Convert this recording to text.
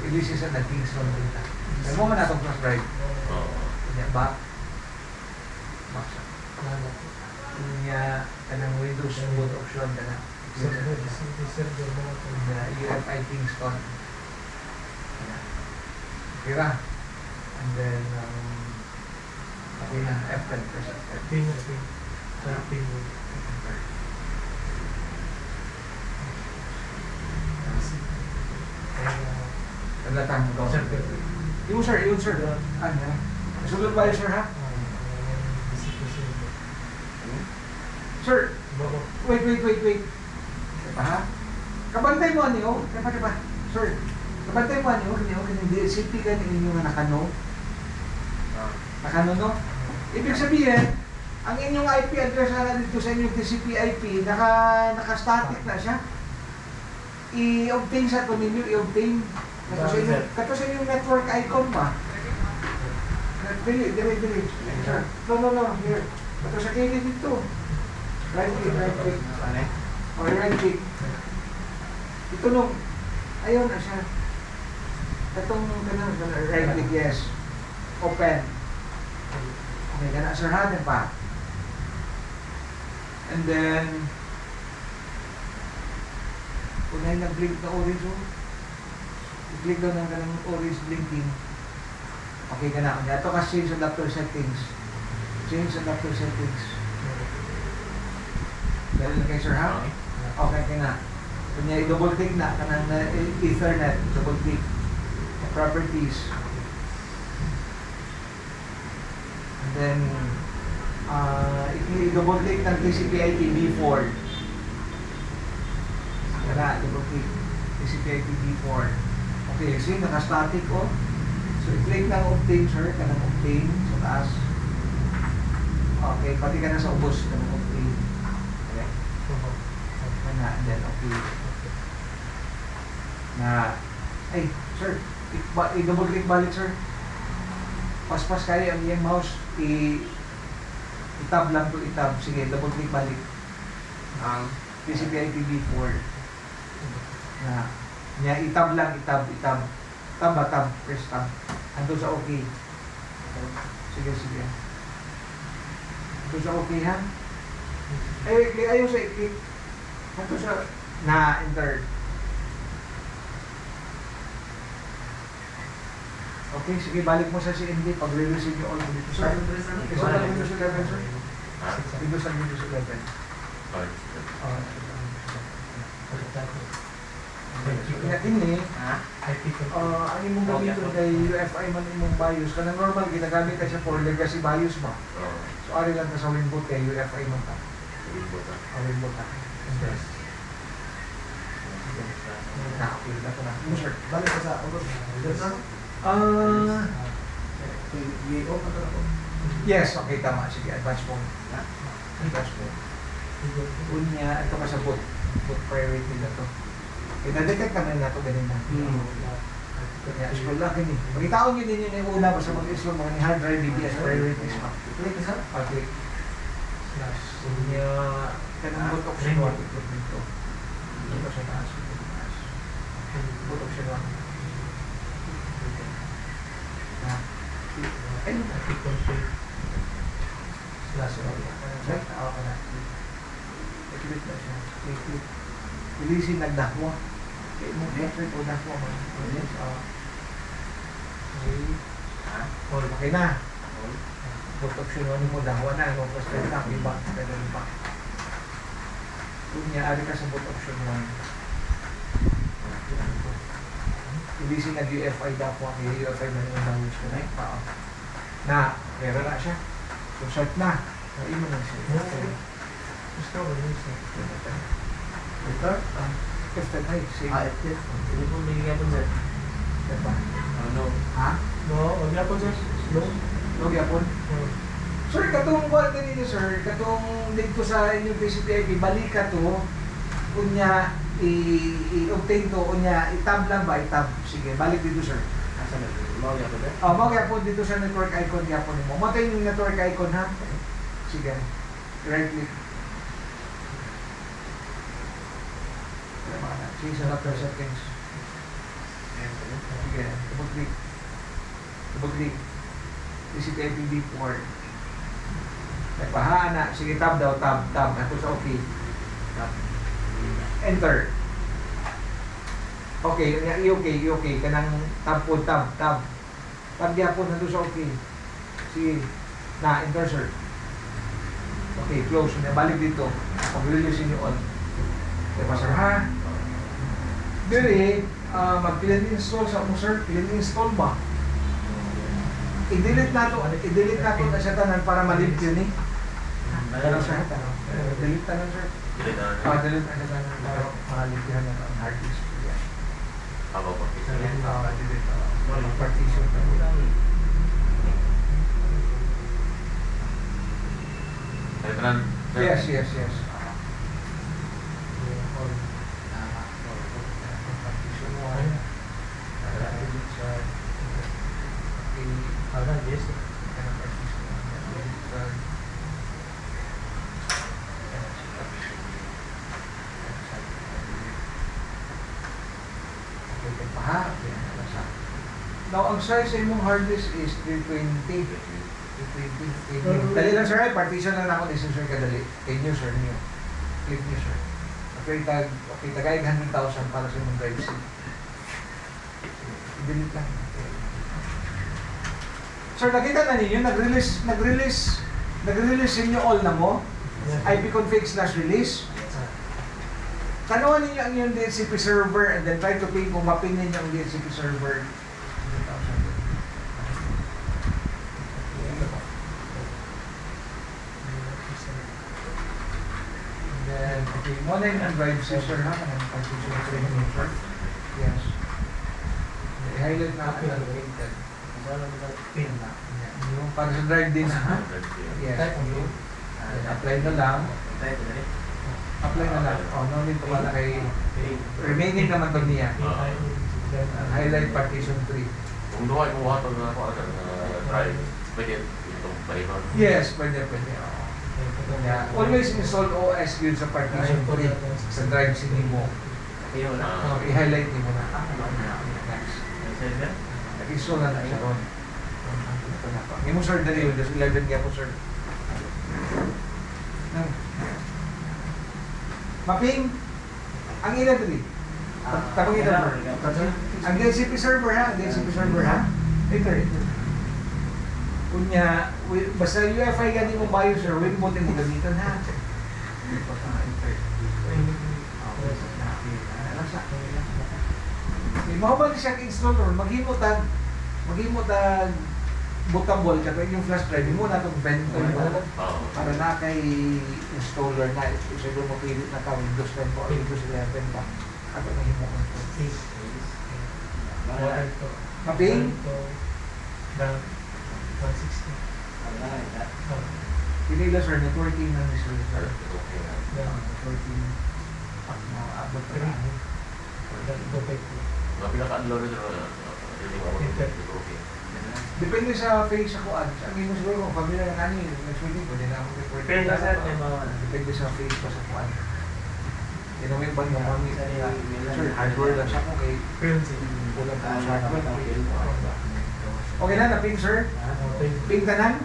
Ilisi sa nag-Kingston din na. May mo man natong flash drive. Kanya back. Back siya. Kanya kanang Windows boot option ka na. UFI Kingston. Okay ra. And then, okay na, F10 percent. Talatang mo. Yung sir, ano? Sulod ba yun, sir, ha? Sir, wait. Diba, ha? Kabantay mo niyo, diba? Sir, kabantay mo niyo, hindi city ka ninyo nga nakano. Nakano, no? Ibig sabihin, ang inyong IP address na dito sa inyong TCP IP, naka-static na siya. I-obtain sa ito ninyo, i-obtain. Kato sa inyong network icon ba? Dili. No, here. Kato sa kayo dito. Right click. Or right click. Ito nung, ayaw na siya. Katong right click, yes. Open. Okay, gana sarahan pa. And then, kunay nag-blink na orange, i-click daw ng kanang orange blinking. Okay ka na. Ito ka change adapter settings. Change adapter settings. Dahil na kay sir, ha? Okay ka na. Kunya, i-double click na kanang Ethernet. Double click. Properties. And then, i-double click ng TCP/IP V4. Kaya, double click. TCP/IP V4. Okay, see, naka-static ko. So, i-click ng obtain, sir. Kanang obtain sa taas. Okay, pati ka na sa ubos. Kanang obtain. Okay? Kana, and then okay. Na, ay, sir, i-double click balik, sir. Paspas kayo ang iyong mouse. I-tab lang to, i-tab. Sige, double click balik. Ang TCP/IP V4. Na, niya, i-tab lang, i-tab. Tab, press tab. Ando sa okay. Sige. Ando sa okay, ha? Ayaw sa i-click. Ando sa, na, enter. Okay, sige, balik mo sa CND. Pag-re-receive nyo all dito, sir. Isa lang Windows 11, sir. Windows 11. Kaya ini, ang imong gamiton kay UFI man imong BIOS, kanang normal ginagamit ka siya for legacy BIOS ba? So ari lang ka sa Winboot kay UFI man ta. Winboot ta. Okay, dato na. Sir, balik ka sa ulos. Yes, okay, tama. Sige, advance mode. Advance mode. Unya, ito ka sa boot. Boot priority na to. Na-detect naman na ito ganun na. Kaya, scroll lang yun eh. Pagkitaon yun din yun yung una, basta mag-scroll mga ni hard drive, BBS priorities pa. Click isa? Click. Unya, kanang boot option 1. Ito. Ito sa taas. Boot option 1. Ay, slash right? Okay na. I-click na siya. I-click. Ilisin nagdakwa. Okay, mo click o dakwa mo. Yes, okay na. Boot option 1 mo, dakwa na. Press red na, iba. Pwede pa. Kung niya, ari ka sa boot option 1. Ilisin nag-UFI dakwa. UFI na yung language ko na. Na, meron na siya. So, start na. Naimo na siya. Gusto ko rin siya. Ito? F10 ay, same. F10. Hindi po may gyapon, sir. Diba? No. Ha? No, o gyapon, sir. No. No, gyapon? Sir, katong kuwan ka ninyo, sir. Katong dito sa inyong TCP/IP, balik ka to. Kunya, i-obtain to. Kunya, i-tab lang ba? I-tab. Sige, balik dito, sir. Asa na? Mau gyapon, sir? Mau gyapon dito sa network icon gyapon mo. Matay yung network icon, ha? Sige. Right click. Change adapter settings. Sige. Budli. Visit FPD port. Nagpahaan na. Sige, tab daw, tab. Tapos okay. Tab. Enter. Okay, okay. Kanang tab po, tab. Tab diya po nandun sa okay. Sige. Na, enter sir. Okay, close. Balik dito. Pag-release nyo on. Diba sir, ha? Dili, mag-install sa mo sir. Install ba? I-delete nato na siya tanan para malip yun eh. Pero sir, delete tanan sir. Delete na siya tanan para malip yun ang hard disk. Delete. Partition. Yes. Yes. Now, ang size sa imong hard disk is 320. Dali lang sir, partition lang ako dito sir kadali. Kay nyo sir, nyo. Click nyo sir. Okay, tagay 100,000 para sa imong drive C. Delete lang. Sir, nakita na ninyo, nag-release ninyo all na mo? ipconfig/release. Tanuan ninyo ang yung DHCP server and then try to ping kung maping ninyo ang DHCP server. And then, okay, muna yung drive sensor ha, kanang partition. Yes. I-highlight na ang allocated. Pin na. Yung para sa drive din ha? Yes. Apply na lang. Apply na lang. Oh, no need to pala kay remaining naman to niya. Highlight partition 3. Kung doon ay kumuha ito na ako drive, pwede itong pahiman. Yes, pwede. Yeah. Always install OS yun sa partition 3 sa drive si Nemo. I-highlight mo na. Next. Nag-install na siya ron. Hindi mo sir, dali yun. Just 11 kaya po sir. Mapping, ang ilan dali? Tabang ilan sir? Ang DHCP server ha? Ito. Kunya, basta UEFI gani mo bayo sir, win mo din gamitan ha? Mahubag siya installer, maghimot bootable kaya yung flash drive mo na itong ventol mo para na kay installer na isa yung mapilit na ka Windows 10 o Windows 11 pa ato na himo ko maping 160. pinila sir networking na ni sir networking pag maabot ka na Pinaka-unloaded depende sa face ako ad. Ang imo siguro kung pamilya ng ani, next week pwede na ako report. Depende sa depende sa face pa sa kuan. Inumin ba yung mami? Sir, hardware lang siya kung kay kulang pa sa hardware. Okay na, na-ping sir? Ping tanan?